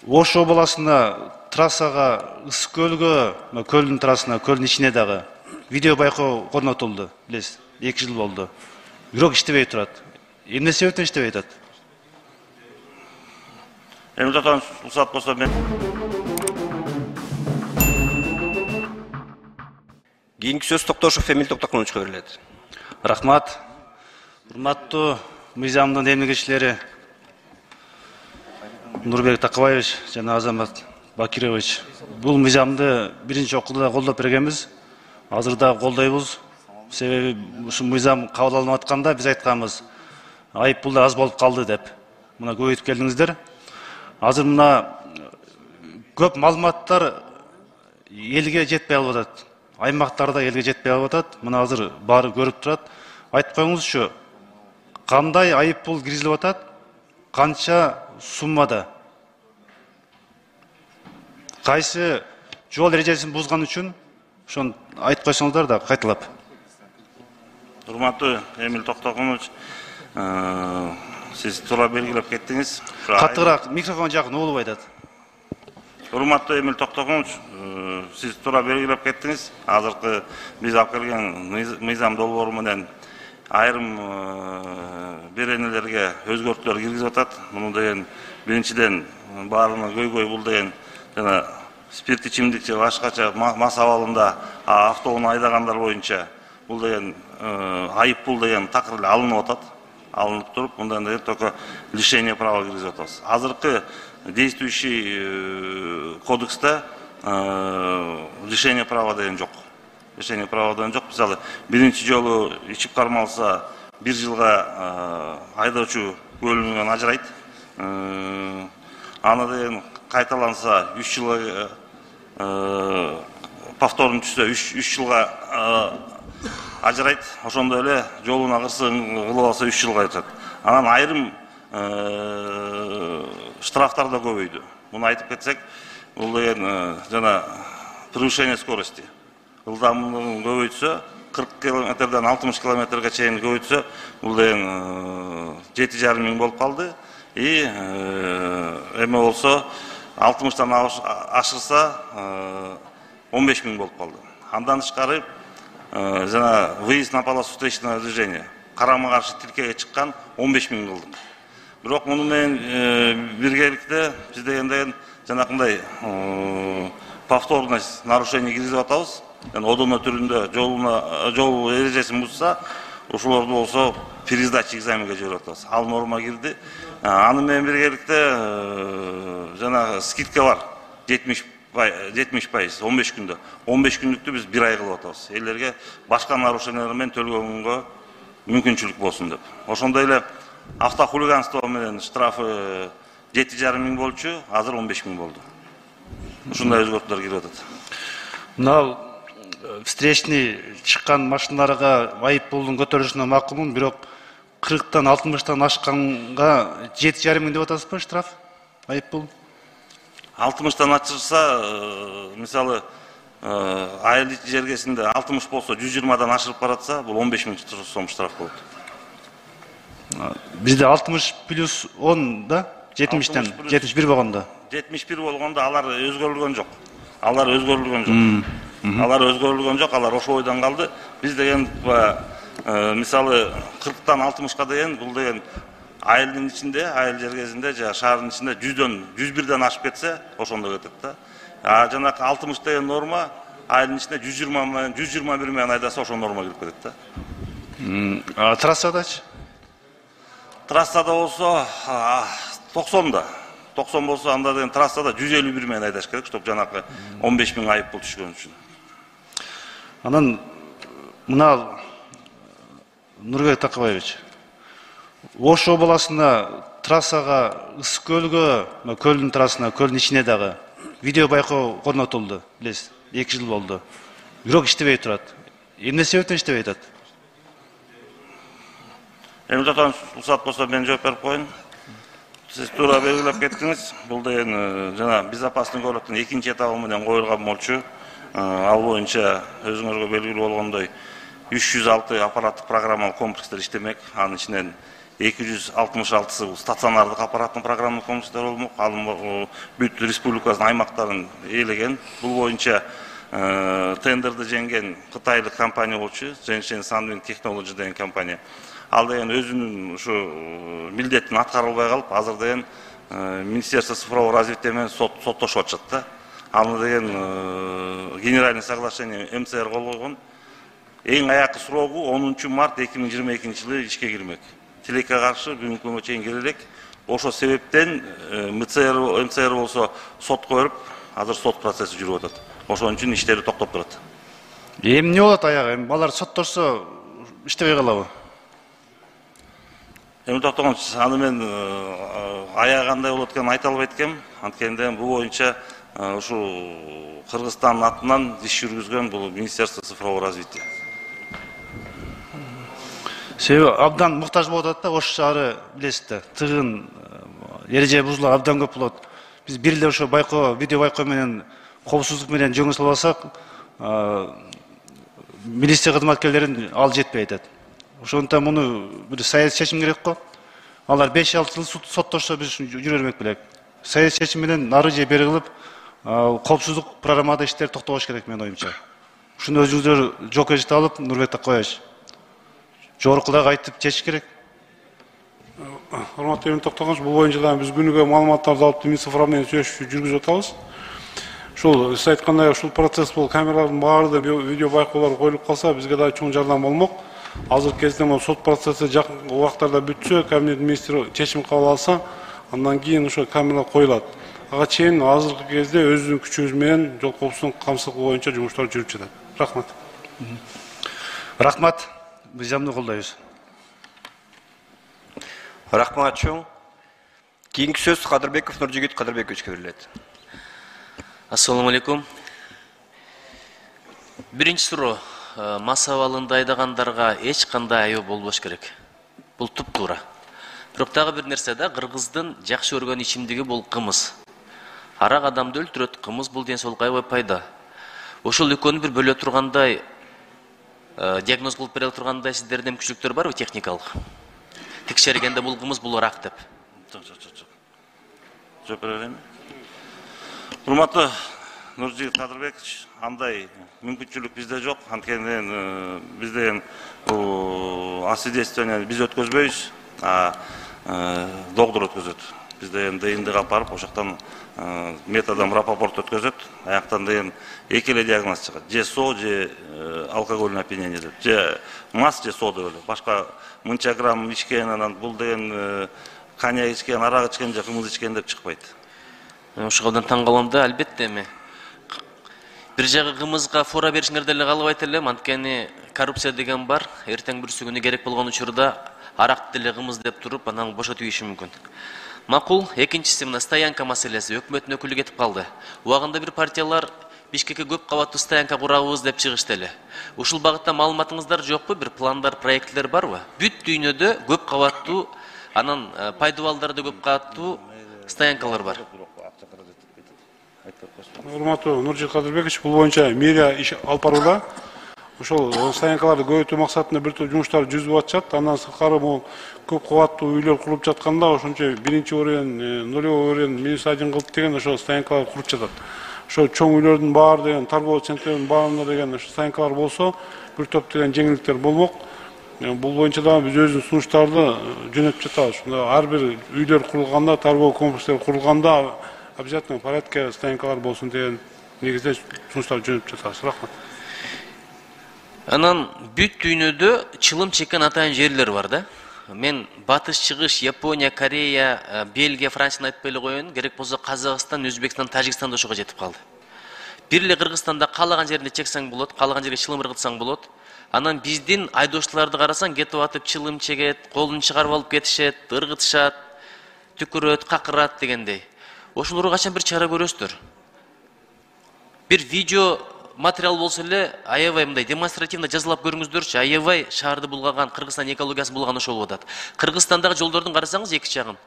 Ош обласында трассага, Ысык көлгө, көлдүн трассасына, көлдүн ичине дагы видео байкоо орнотулду. Билесиз, 2 жыл болду. Бирок иштебей турат. Эмне себептен иштебей атат? Эми жатан уруксат болсо мен Кийинки сөз Токтошов Эмил Токтокуновичке берилет. Рахмат. Урматтуу мыйзамдын эмгичилери Нурбек Такыбаевич жана Азамат Бакирович. Бул мыйзамды биринчи окууда колдоп бергенбиз. Азыр да колдойбуз. Себеби ушу мыйзам кабыл алынып атканда биз айтканбыз, айыппулдар аз болуп калды деп. Мына көбөйтүп келдиңиздер. Азыр мына көп маалыматтар элге жетпей алып атат. Аймактарда элге жетпей алып атат. Мына азыр баары көрүп турат. Айтып коюңузчу, кандай айыппул киргизилип атат? Канча суммада? Кайсы жол эрежесин бузган үчүн? Ошону айтып койсоңуздар да кайталап. урматтуу Эмил Токтокунович, сиз туура белгилеп кеттиңиз. Катыраак микрофон жакын угулуп айтат. Урматтуу Эмил Токтокунович, сиз туура белгилеп кеттиңиз. Азыркы биз алып келген мыйзам долбоору менен айрым беренелерге өзгөртүүлөр киргизип атат. Муну деген биринчиден баарына көйгөй бул деген жана спирт ичимдик же башкача мас абалында автоунаа айдагандар боюнча бул деген айыппул деген такыр эле алынып атат. Алынып туруп, мындан деген только лишение права киргизип атабыз. Азыркы действующий кодексте лишение права деген жок. Лишение права деген жок. Мисалы, биринчи жолу ичип кармалса 1 жылга айдоочу бөлүнүнөн ажырайт. Аны деген кайталанса 3 жылга повторун түшсө 3 жылга ажырайт. Ошондой эле жолуна кырсыгын кылып алса 3 жылга айтат. Анан айрым штрафтар да көбөйдү. Муну айтып кетсек, бул деген жана превышение скорости. Ылдамдыгын көбөйтсө, 40 км-ден 60 км-ге чейин көбөйтсө, бул деген 7,5 миң болуп калды. И эме болсо 60-тан ашырса 15 миң болуп калды. Андан тышкары жана выезд на полосу встречного движения, карама каршы тилкеге чыккан 15 миң кылдык. Бирок муну менен биргеликте биз дегенден жанакындай повторный нарушение киргизип атабыз. Одоно түрүндө жол эрежесин бузса, ошолорду болсо пересдача экзаменге жиберип атабыз. Ал норма кирди. Аны менен биргеликте жана скидка бар. 70%, 15 күндө. 15 күндүктү биз 1 ай кылып атабыз. Элерге башка нарушениялар менен төлгөнгө мүмкүнчүлүк болсун деп. Ошондой эле автохулиганство менен штрафы 7,5 миң болчу, азыр 15 миң болду. Ушундай өзгөртүүлөр кирип атат. Мына встречный чыккан машиналарга айыппулдун көтөрүлүшүнө макулмун, бирок 40-тан 60-тан ашканга 7,5 миң деп атасызбы штраф? Айыппул? 60-тан ачырса, мисалы, айыл жергесинде 60 болсо 120-дан ашырып баратса, бул 15 миң сом штраф болот. Бизде 60 плюс 10 да? 70-тен 71 болгондо. 71 болгондо алар өзгөрүлгөн жок. Алар өзгөрүлгөн жок, алар ошо ойдон калды. Биз деген мисалы 40-тан 60-ка деген бул деген айылдын ичинде, айыл жергесинде же шаардын ичинде 101ден ашып кетсе, ошондо кетет да. Жанакы 60 деген норма айылдын ичинде 121 менен айдаса ошо норма кирип кетет да. Трассадачы? Трассада болсо 90 болсо анда деген трассада 151 менен айдаш керек, чтобы жанакы 15 миң айыппул түшкөн үчүн. Анан мына Нурбек Такыбаевич, Ош обласында трассага, Ысык көлгө, көлдүн трассасына, көлдүн ичине дагы видео байкоо орнотулду. Билесиз, 2 жыл болду. Бирок иштебей турат. Эмне себептен иштебей атат? Эми жатан уруксат болсо мен жооп берип коеюн. Сиз туура белгилеп кеттиңиз. Бул деген жана безопасный городдун 2-чи этабы менен коюлган болчу. Ал боюнча өзүңөргө белгилүү болгондой 306 аппараттык программалык комплекстер иштемек. Анын ичинен 266-сы бул стационардык аппараттын программалык комплекстери болмок. Ал бүт республикасынын аймактарын ээлеген. Бул боюнча тендерди жеңген кытайлык компания болчу, Zhenshen Sunwind Technology деген компания. Ал деген өзүнүн ушу милдетин аткарылбай калып, азыр деген Министерство цифрового развития менен соттошуп атышат да. Аны деген генеральный соглашение МЦР кол койгон. Эң аякы срогу 10 март 2022-жылы ишке кирмек. Тилекке каршы бүгүнкү күнгө чейин келе элек. Ошо себептен МЦР болсо сотко берип, азыр сот процесси жүрүп атат. Ошон үчүн иштери токтоп турат. Эми эмне болот аягы? Эми балар соттошсо иштебей калабы? Эми токтогон аны мен аягы кандай болот экенин айта албайт экенмин. Анткени бул боюнча ушу Кыргызстандын атынан иш жүргүзгөн бул Министерство цифрового развития. Себеби абдан муктаж болуп атат да, Ош шаары билесиз да, тыгын, эреже бузулар абдан көп болот. Биз бир эле ошо байкоо, видео байкоо менен коопсуздук менен жөнгө салып алсак, милиция кызматкерлерин ал жетпей атат. Ошондуктан муну бир саясий чечим керек го. Алар 5-6 жыл соттошсо биз жүрө бермек белек. Саясий чечим менен нары же бери кылып, коопсуздук программада иштер токтобош керек менин оюмча. Ушуну өзүңүздөр жоокерчилик алып, Нурбек Такоевич жогоркудаги айтып чечиш керек. Урматтуу Эмин Токтогонович, бул боюнча да биз күнүгө маалыматтарды алып Минцифра менен сүйлөшүү жүргүзүп атабыз. Ушул сиз айткандай ушул процесс бул камералардын баардыгы видео байкоолор коюлуп калса, бизге да чоң жардам болмок. Азыркы кезде сот процесси жакын убактарда бүтсө, кабинет министри чечим кабыл алса, андан кийин ошо камера коюлат. Ага чейин азыркы кезде өзүбүздүн күчүбүз менен жол коопсуздугун камсыздыгы боюнча жумуштар жүрүп жатат. Рахмат. Рахмат. Мыйзамды колдойбуз. Рахмат чоң. Кийинки сөз Кадырбеков Нуржигит Кадырбековичке берилет. Ассаламу алейкум. Биринчи суроо. Мас абалында айдагандарга эч кандай айып болбош керек. Бул туп-туура. Бирок дагы бир нерсе да, Кыргыздын жакшы көргөн ичимдиги бул кымыз. Арак адамды өлтүрөт, кымыз бул ден соолукка аябай пайда. Ошол экөөнү бир бөлө тургандай, диагноз кылып бере тургандай сиздерде мүмкүнчүлүктөр барбы техникалык? Текшергенде бул кымыз, бул арак деп. Жооп бере берейинби? Урматтуу Нуржигит Кадырбекович, андай мүмкүнчүлүк бизде жок. Анткени бизде бул освидетельствование биз өткөзбөйбүз, доктор өткөзөт. Бизде ДНД апарып, ошоктон методом рапопорт өткөзөт. Аяктан деген эки эле диагноз чыгат. Же со, же алкогольное опьянение деп. Же мас, же со деп эле. Башка мынча грамм ичкен, анан бул деген коньяк ичкен, арак ичкен, же кымыз ичкен деп чыкпайт. Ошондон таң калам да, албетте эми. Бир жагы кымызга фора беришиңер деле калбайт элем, анткени коррупция деген бар. Эртең бүрсү күнү керек болгон учурда арак деле кымыз деп туруп, анан бошотуп ийиши мүмкүн. Макул. Экинчиси мына стоянка маселеси. Өкмөттүн өкүлү кетип калды. Убагында бир партиялар Бишкекке көп кабаттуу стоянка курабыз деп чыгышты эле. Ушул багытта маалыматыңыздар жокпу? Бир пландар, проекттер барбы? Бүт дүйнөдө көп кабаттуу, анан пайдубалдарда көп кабаттуу стоянкалар бар. Урматтуу Нуржигит Кадырбекович, бул боюнча мэрия иш алып барууда. Ошол стоянкаларды көбөйтүү максатында бир топ жумуштар жүзүп атышат. Андан сырткары бул көп кабаттуу үйлөр куруп жатканда, ошончо биринчи уровень, нулевой уровень, минус 1 кылып деген ошо стоянкалар куруп жатат. Ошо чоң үйлөрдүн баары деген, торговый центрлердин баарында деген ошо стоянкалар болсо, бир топ деген жеңилдиктер болмок. Бул боюнча да биз өзүбүздүн сунуштарды жөнөтүп жатабыз. Ар бир үйлөр курулганда, торговый комплекстер курулганда обязательно порядке стоянкалар болсун деген негизде сунуштар жөнөтүп жатабыз. Рахмат. Анан бүт дүйнөдө чылым чеккен атайын жерлер бар да. Мен батыш чыгыш Япония, Корея, Бельгия, Францияны айтпай эле коеюн, керек болсо Казакстан, Өзбекстан, Тажикстан да ошого жетип калды. Бир эле Кыргызстанда каалаган жеринде чексең болот, каалаган жерге чылым ыргытсаң болот. Анан биздин айдоочуларды карасаң, кетип атып чылым чегет, колун чыгарып алып кетишет, ыргытышат, түкүрөт, какырат дегендей. Ошолорго качан бир чара көрөсүздөр? Бир видео материал болсо эле аябай мындай демонстративно жазылап көрүңүздөрчү. Аябай шаарды булгаган, Кыргызстан экологиясын булган ошол болуп атат. Кыргызстандагы жолдордун карасаңыз эки жагын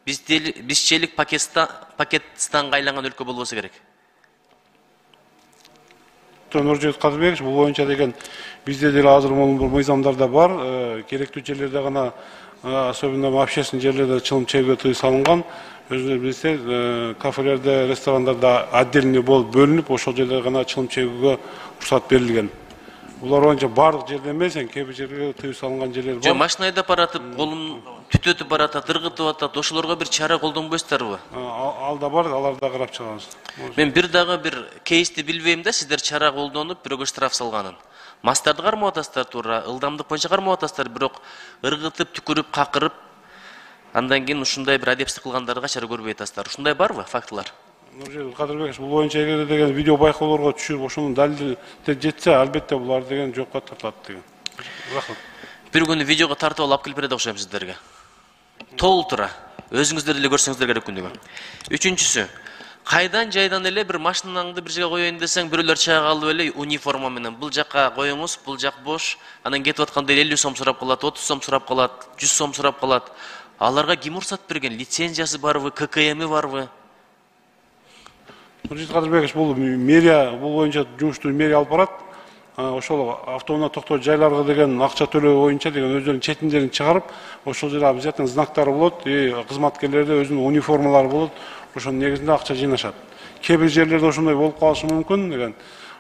бизчелик Пакистанга айланган өлкө болбосо керек. Нуржигит Кадырбекович, бул боюнча деген бизде деле азыр бул мыйзамдарда бар, керектүү жерлерде гана особенно общественный жерлерде чылым чегүүгө тыюу салынган. Өзүңүз билесиңер, кафелерде, ресторандарда отдельный болуп бөлүнүп, ошол жерде гана чылым чегүүгө уруксат берилген. Булар боюнча бардык жерде эмес, кээ бир жерге тыюу салынган жерлер бар. Жо машина айдап баратып, колун түтөтүп баратат, ыргытып атат, ошолорго бир чара колдонбойсуздарбы? Алда бар, аларда карап чыгабыз. Мен бир дагы бир кейсти билбейм да, сиздер чара колдонуп, бирөөгө штраф салганын. Мастарды кармап атасыздар туура, ылдамдык боюнча кармап атасыздар, бирок ыргытып, түкүрүп, какырып, андан кийин ушундай бир адепсиздик кылгандарды качар көрбөй атасыздар. Ушундай барбы фактылар? Кадырбек, бул боюнча эгер деген видео байкоолорго түшүрүп, ошонун далили жетсе, албетте булар деген жокко тартылат деген. Рахмат. Бир күнү видеого тартып алып келип берет окшойм сиздерге. Толтура. Өзүңүздөр деле көрсөңүздөр керек күндүгө. Үчүнчүсү, кайдан жайдан эле бир машинаңды бир жерге коеюн десең, бирөөлөр чыга алып эле униформа менен бул жакка коюңуз, бул жак бош, анан кетип атканда 50 сом сурап калат, 30 сом сурап калат, 100 сом сурап калат. Аларга ким уруксат берген? Лицензиясы барбы, ККМи барбы? Нуржит Кадырбекович, бул мэрия, бул боюнча жумушту мэрия алып барат. Ошол автоунаа токтоо жайларга деген акча төлөө боюнча деген өздөрүнүн четиндерин чыгарып, ошол жерде обязательно знактары болот, кызматкерлерде өзүнүн униформалары болот. Ошонун негизинде акча жыйнашат. Кээ бир жерлерде ошондой болуп калышы мүмкүн деген.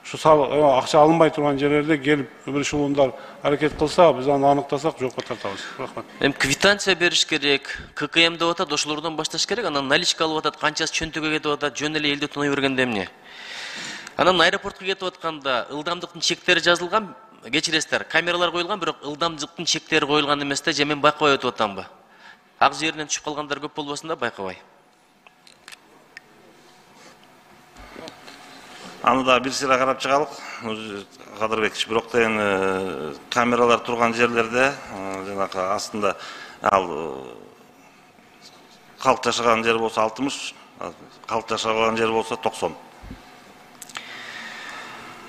Акча алынбай турган жерлерде келип бир шулундар аракет кылса, биз аны аныктасак жокко тартабыз. Рахмат. Квитанция бериш керек, ККМ деп атат, ошолордон башташ керек, анан наличка алып атат, канчасы чөнтөгө кетип атат, жөн эле элди тунай бергенде эмне? Анан аэропортко кетип атканда ылдамдыктын чектери жазылган, кечиресиздер, камералар коюлган, бирок ылдамдыктын чектери коюлган эмес да, же мен байкабай өтүп атамбы? Ак жеринен түшүп калгандар көп болбосун да, байкабай. Аны да бир сыйра карап чыгалык, Кадырбекович. Бирок деген камералар турган жерлерде, жанакы астында ал калк жашаган жер болсо 60, калк жашаган жер болсо 90.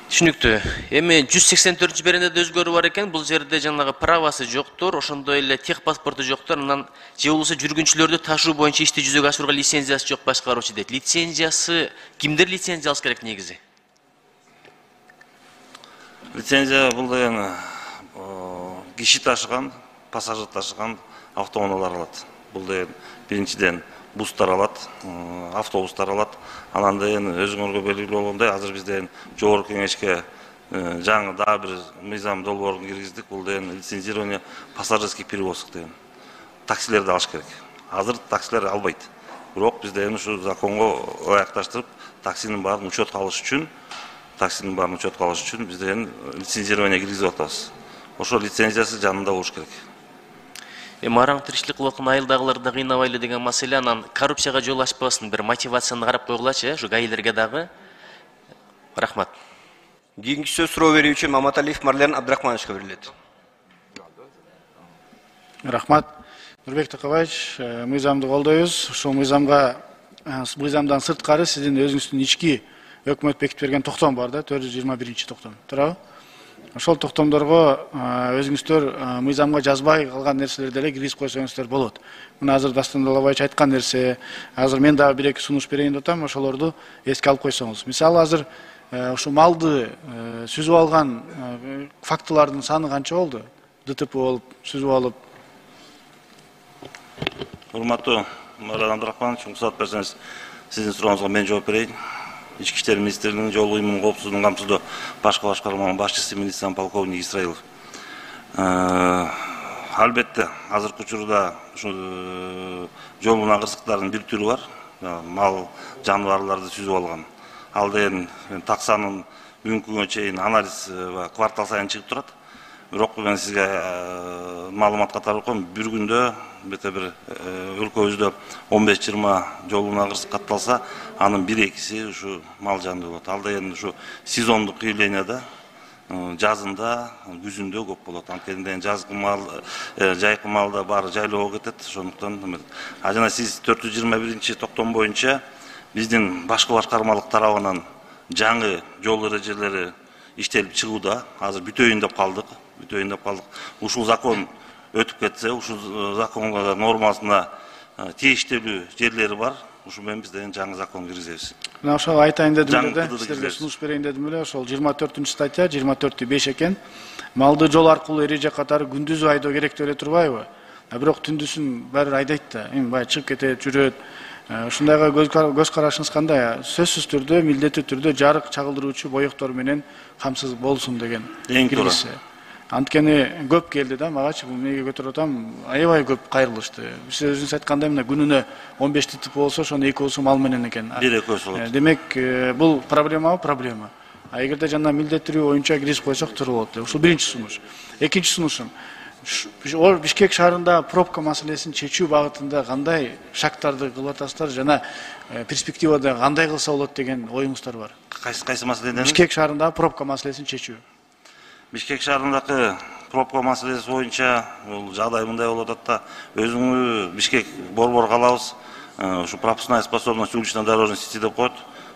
Түшүнүктүү. Эми 184 беренеде өзгөрүү бар экен, бул жерде жанагы правасы жоктур, ошондой эле тех паспорту жоктур, анан же болбосо жүргүнчүлөрдү ташуу боюнча ишти жүзөгө ашырууга лицензиясы жок башкаруучу дейт. Лицензиясы кимдер лицензия алыш керек негизи? Лицензия бул деген киши ташыган, пассажир ташыган автоунаалар алат. Бул деген биринчиден бустар алат, автобустар алат. Анан деген өзүңөргө белгилүү болгондой, азыр бизден жогорку кеңешке жаңы дагы бир мыйзам долбоорун киргиздик. Бул деген лицензирование пассажирских перевозок деген. Таксилерди алыш керек. Азыр таксилер албайт. Бирок биз деген ушу законго ылайыкташтырып, таксинин баарын учетко алыш үчүн, биз деген лицензирование киргизип атабыз. Ошол лицензиясы жанында болуш керек. Мараң тиричилик кылып аткан айылдагыларды кыйнабайлы деген маселе, анан коррупцияга жол ачпасын, бир мотивацияны карап койгулачы, ушу гаилерге дагы. Рахмат. Кийинки сөз суроо берүүчү Маматалиев Марлен Абдрахмановичке берилет. Рахмат. Нурбек Такабаевич, мыйзамды колдойбуз. Ушул мыйзамдан сырткары сиздин өзүңүздүн ички өкмөт бекитип берген токтом бар да, 421-токтом. Туурабы? Ошол токтомдорго өзүңүздөр мыйзамга жазбай калган нерселерди эле киргизип койсоңуздар болот. Мына азыр Дастан Далабаевич айткан нерсе, азыр мен дагы бир-эки сунуш берейин деп атам, ошолорду эске алып койсоңуз. Мисалы азыр ушу малды сүзүп алган фактылардын саны канча болду? ДТП болуп, сүзүп алып. Урматтуу Марат Абдрахманович, уруксат берсеңиз, сиздин сурооңузга мен жооп берейин. Ички иштер министрлигинин жол уюмунун коопсуздугун камсыздоо башкы башкарманын башчысы милициянын полковник Исраилов. Албетте, азыркы учурда ушу жол менен кырсыктардын бир түрү бар. Мал, жаныбарларды сүзүп алган. Ал деген таксанын бүгүнкү күнгө чейин анализ квартал сайын чыгып турат. Бирок мен сизге маалымат катары коем, бир күндө бир өлкөбүздө 15-20 жол менен кырсык катталса, анын 1-2-си ушу мал жанды болот. Ал деген ушу сезондук явленияда жазында, күзүндө көп болот. Анткени жазгы мал, жайкы малда баары жайлоого кетет. Ошондуктан жана сиз 421-токтом боюнча биздин башкы башкармалык тарабынан жаңы жол эрежелери иштелип чыгууда. Азыр бүтөйүн деп калдык. Ушул закон өтүп кетсе, ушул законга нормасына тийиштелүү жерлери бар. Ушу менен биз деген жаңы закон киргизебиз. Мына ошол айтайын дедим эле да, сиздерге сунуш берейин дедим эле. Ошол 24-статья, 24-5 экен. Малды жол аркылуу эреже катары күндүз айдоо керек деп эле турбайбы? бирок түндүсүн баары айдайт да, эми баягы чыгып кетет, жүрөт. Ушундайга көз карашыңыз кандай? Сөзсүз түрдө, милдеттүү түрдө жарык чагылдыруучу боектор менен камсыз болсун деген киргизсе. Анткени көп келди да, магачы эмнеге көтөрүп атам, аябай көп кайрылышты. Сиз өзүңүз айткандай, мына күнүнө 15 ТТП болсо, ошонун 2 мал менен экен. Бир экөөсү болот. Демек, бул проблема. А эгерде жана милдеттүү боюнча киргизип койсок туура болот. Ушул биринчи сунуш. Экинчи сунушум. Бишкек шаарында пробка маселесин чечүү багытында кандай шагтарды кылып атасыздар жана перспективада кандай кылса болот деген оюңуздар бар? Кайсы маселени? Бишкек шаарында пробка маселесин чечүү. Бишкек шаарындагы пробка маселеси боюнча бул жагдай мындай болуп атат да, өзүңү Бишкек борбор калабыз, ушу пропускная способность улично дорожный сети деп коет,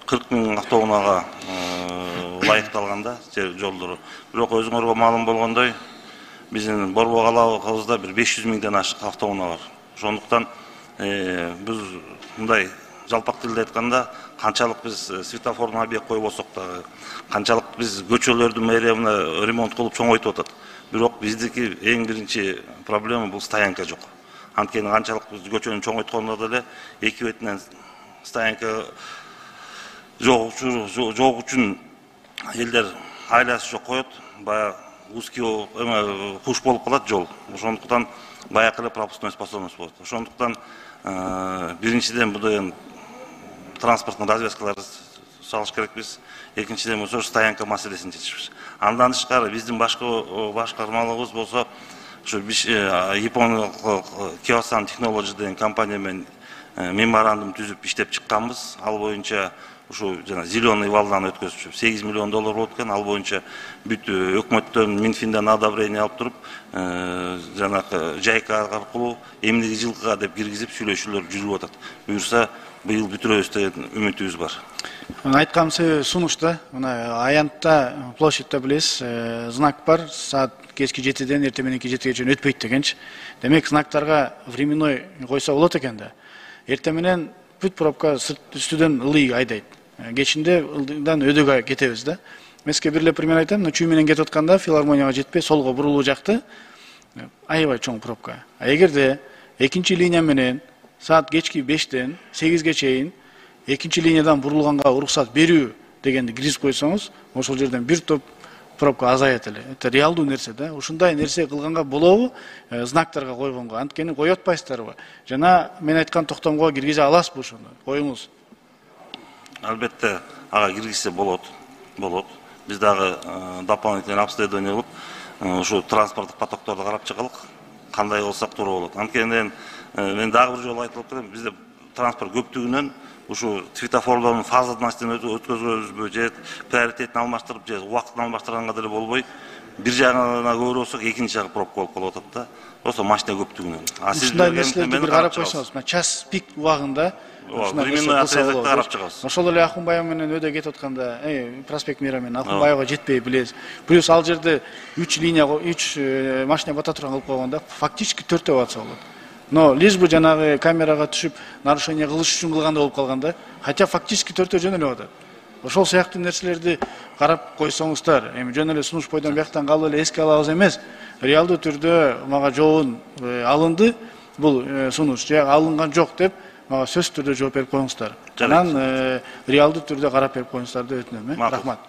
40 000 автоунаага ылайыкталган да жолдору. Бирок өзүңөргө маалым болгондой, биздин борбор калабызда бир 500 000ден ашык автоунаа бар. Ошондуктан биз мындай жалпак тилде айтканда, канчалык биз светофордун объект коюп болсок дагы, канчалык биз көчөлөрдү мэрия ремонт кылып чоңойтуп атат. Бирок биздики эң биринчи проблема бул стоянка жок. Анткени канчалык биз көчөнү чоңойткондо деле эки бетинен стоянка жок үчүн элдер айласы жок коет, баягы узкий куш болуп калат жол. Ошондуктан баягы эле пропускной способность болот. Ошондуктан биринчиден бул транспорттун развязкаларды салыш керекпиз. Экинчиден болсо стоянка маселесин чечишибиз. Андан тышкары биздин башкармалыгыбыз болсо ушу Япониялык Kyosan Technology деген компания менен меморандум түзүп иштеп чыкканбыз. Ал боюнча ушу жана зеленый волнаны өткөзүп 8 миллион доллар болот экен. Ал боюнча бүт өкмөттөн, Минфинден одобрение алып туруп, жанагы жайка аркылуу эмнеги жылкыга деп киргизип сүйлөшүүлөр жүрүп атат. Буюрса быйыл бүтүрөбүз деген үмүтүбүз бар. Айткан себеби сунушта, мына аянтта площадьта билесиз, знак бар, саат кечки 7ден эртең мененки 7ге чейин өтпөйт дегенчи. Демек знактарга временной койсо болот экен да. Эртең менен бүт пробка үстүдөн ылый айдайт. Кечинде ылдыдан өдөгө кетебиз да. Меске бир эле пример айтам, чүй менен кетип атканда филармонияга жетпей солго бурулуу жакты аябай чоң пробка. А эгерде экинчи линия менен саат кечки 5ден 8ге чейин экинчи линиядан бурулганга уруксат берүү дегенди киргизип койсоңуз, ошол жерден бир топ пробка азаят эле. Это реалдуу нерсе да. Ушундай нерсе кылганга болобу? Знактарга койгонго. Анткени кое атпайсыздарбы? Жана мен айткан токтомго киргизе аласызбы ошону? Коюңуз. Албетте, ага киргизсе болот. Биз дагы дополнительный обследование кылып, ушу транспорттук потокторду карап чыгалык. Кандай болсак туура болот. Анткени мен дагы бир жолу айтып кетем, бизде транспорт көптүгүнөн ушу светофорлордун фазадностун өткөзөбүзбү же приоритетин алмаштырып же убактын алмаштырганга деле болбой, бир жагына көбүрөөк болсок экинчи жагы пробка болуп калып атат да. Просто машина көптүгүнөн. Ушундай нерселерди бир карап койсоңуз, мына час пик убагында временной отрезокто карап чыгабыз. Ошол эле Акунбай менен өйдө кетип атканда, проспект Мира менен Акунбайга жетпей билесиз. Плюс ал жерде 3 машина бата турган кылып койгондо фактически 4 батса болот. Но лишь бы жанагы камерага түшүп нарушение кылыш үчүн кылгандай болуп калганда, хотя фактически 4 жөн эле атат. Ошол сыяктуу нерселерди карап койсоңуздар, эми жөн эле сунуш бойдон бияктан калып эле эске алабыз эмес. Реалдуу түрдө мага жообун алынды, бул сунуш же алынган жок деп мага сөзсүз түрдө жооп берип коюңуздар. Анан реалдуу түрдө карап берип коюңуздарды өтүнөм. Рахмат.